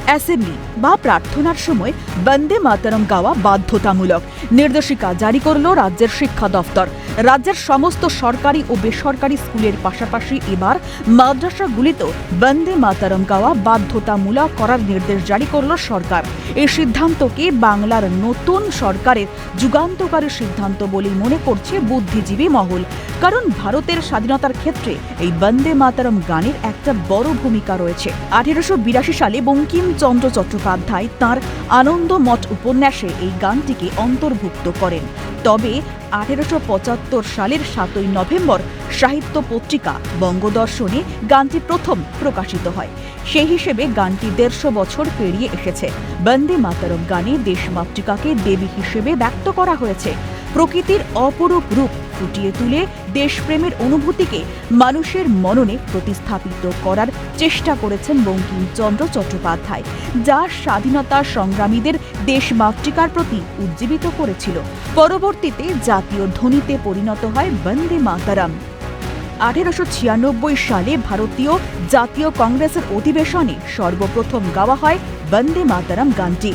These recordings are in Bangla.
অ্যাসেম্বলি বা প্রার্থনার সময় বন্দে মাতরম গাওয়া বাধ্যতামূলক নির্দেশিকা জারি করল রাজ্যের শিক্ষা দফতর। রাজ্যের সমস্ত সরকারি ও বেসরকারি স্কুলের পাশাপাশি এবার মাদ্রাসাগুলিতেও বন্দে মাতরম গাওয়া বাধ্যতামূলক করার নির্দেশ জারি করল সরকার। এই সিদ্ধান্তকে বাংলার নতুন সরকারের যুগান্তকারী সিদ্ধান্ত বলেই মনে করছে বুদ্ধিজীবী মহল। কারণ ভারতের স্বাধীনতার ক্ষেত্রে এই বন্দে মাতরম গানের একটা বড় ভূমিকা রয়েছে। 1882 সালে বঙ্কিমচন্দ্র চট্টোপাধ্যায় তাঁর আনন্দমঠ উপন্যাসে এই গানটিকে অন্তর্ভুক্ত করেন। তবে 1875 সালের 7 নভেম্বর সাহিত্য পত্রিকা বঙ্গদর্শনে গানটি প্রথম প্রকাশিত হয়। সেই হিসেবে গানটি 150 বছর পেরিয়ে এসেছে। বন্দে মাতরম গানে দেশমাতৃকাকে দেবী হিসেবে ব্যক্ত করা হয়েছে। প্রকৃতির অপরূপ রূপ ফুটিয়ে তুলে দেশপ্রেমের অনুভূতিকে মানুষের মননে প্রতিস্থাপিত করার চেষ্টা করেছেন বঙ্কিমচন্দ্র চট্টোপাধ্যায়, যা স্বাধীনতা সংগ্রামীদের দেশমাতৃকার প্রতি উজ্জীবিত করেছিল। পরবর্তীতে জাতীয় ধ্বনিতে পরিণত হয় বন্দে মাতরম। 1896 সালে ভারতীয় জাতীয় কংগ্রেসের অধিবেশনে সর্বপ্রথম গাওয়া হয় বন্দে মাতরম গানটি।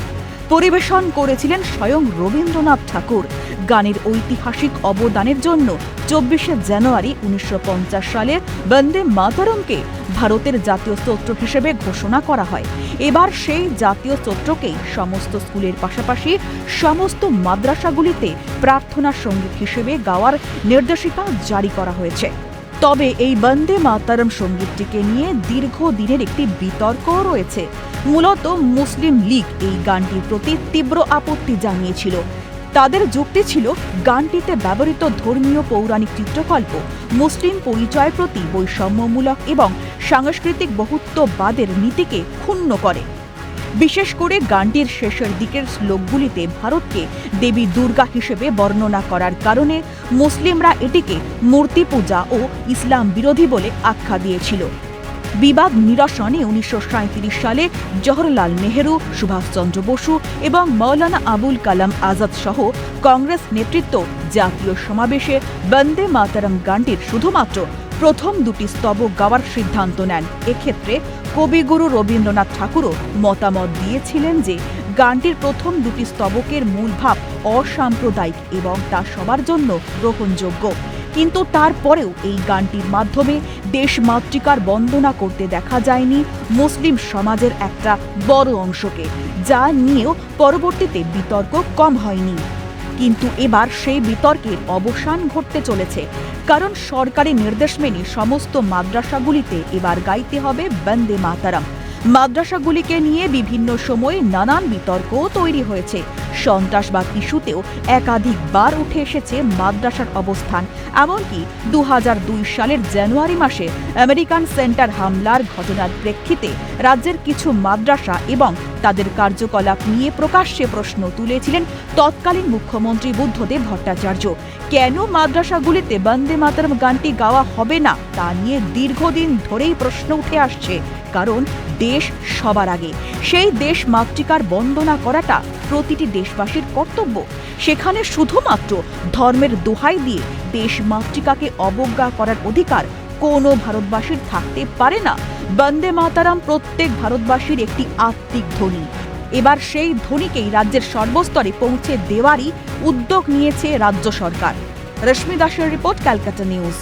পরিবেশন করেছিলেন স্বয়ং রবীন্দ্রনাথ ঠাকুর। গানের ঐতিহাসিক অবদানের জন্য 24 জানুয়ারি 1950 সালে বন্দে মাতরমকে ভারতের জাতীয় স্তোত্র হিসেবে ঘোষণা করা হয়। এবার সেই জাতীয় স্তোত্রকেই সমস্ত স্কুলের পাশাপাশি সমস্ত মাদ্রাসাগুলিতে প্রার্থনা সঙ্গীত হিসেবে গাওয়ার নির্দেশিকা জারি করা হয়েছে। তবে এই বন্দে মাতরম সঙ্গীতটিকে নিয়ে দীর্ঘদিনের একটি বিতর্ক রয়েছে। মূলত মুসলিম লীগ এই গানটির প্রতি তীব্র আপত্তি জানিয়েছিল। তাদের যুক্তি ছিল গানটিতে ব্যবহৃত ধর্মীয় পৌরাণিক চিত্রকল্প মুসলিম পরিচয়ের প্রতি বৈষম্যমূলক এবং সাংস্কৃতিক বহুত্ববাদের নীতিকে ক্ষুণ্ণ করে। বিশেষ করে গানটির শেষের দিকের শ্লোকগুলিতে ভারতকে দেবী দুর্গা হিসেবে বর্ণনা করার কারণে মুসলিমরা এটিকে মূর্তি পূজা ও ইসলাম বিরোধী বলে আখ্যা দিয়েছিল। বিবাদ নিরসনে 1937 সালে জওহরলাল নেহেরু, সুভাষচন্দ্র বসু এবং মৌলানা আবুল কালাম আজাদ সহ কংগ্রেস নেতৃত্ব জাতীয় সমাবেশে বন্দে মাতরম গানটির শুধুমাত্র প্রথম দুটি স্তবক গাওয়ার সিদ্ধান্ত নেন। এক্ষেত্রে কবিগুরু রবীন্দ্রনাথ ঠাকুরও মতামত দিয়েছিলেন যে গানটির প্রথম দুটি স্তবকের মূল ভাব অসাম্প্রদায়িক এবং তা সবার জন্য গ্রহণযোগ্য। কিন্তু তারপরেও এই গানটির মাধ্যমে দেশমাতৃকার বন্দনা করতে দেখা যায়নি মুসলিম সমাজের একটা বড় অংশকে, যা নিয়েও পরবর্তীতে বিতর্ক কম হয়নি। কিন্তু এবার সেই বিতর্কের অবসান ঘটতে চলেছে, কারণ সরকারি নির্দেশ মেনে সমস্ত মাদ্রাসাগুলিতে এবার গাইতে হবে বন্দে মাতরম। মাদ্রাসাগুলিকে নিয়ে বিভিন্ন সময়ে নানান বিতর্ক তৈরি হয়েছে। সন্ত্রাসবাদ ইস্যুতেও একাধিকবার উঠে এসেছে মাদ্রাসার অবস্থান। এমনকি 2002 সালের জানুয়ারি মাসে আমেরিকান সেন্টার হামলার ঘটনার প্রেক্ষিতে রাজ্যের কিছু মাদ্রাসা এবং তাদের কার্যকলাপ নিয়ে প্রকাশ্যে প্রশ্ন তুলেছিলেন তৎকালীন মুখ্যমন্ত্রী বুদ্ধদেব ভট্টাচার্য। কেন মাদ্রাসাগুলিতে বন্দে মাতরম গানটি গাওয়া হবে না তা নিয়ে দীর্ঘদিন ধরেই প্রশ্ন উঠে আসছে। কারণ দেশ সবার আগে, সেই দেশ মাতৃকার বন্দনা করাটা প্রতিটি দেশবাসীর কর্তব্য। সেখানে শুধুমাত্র ধর্মের দোহাই দিয়ে দেশ মাতৃকাকে অবজ্ঞা করার অধিকার কোনো ভারতবাসীর থাকতে পারে না। বন্দে মাতরম প্রত্যেক ভারতবাসীর একটি আত্মিক ধ্বনি। এবার সেই ধ্বনিকেই রাজ্যের সর্বস্তরে পৌঁছে দেওয়ারই উদ্যোগ নিয়েছে রাজ্য সরকার। রশ্মি দাসের রিপোর্ট, ক্যালকাটা নিউজ।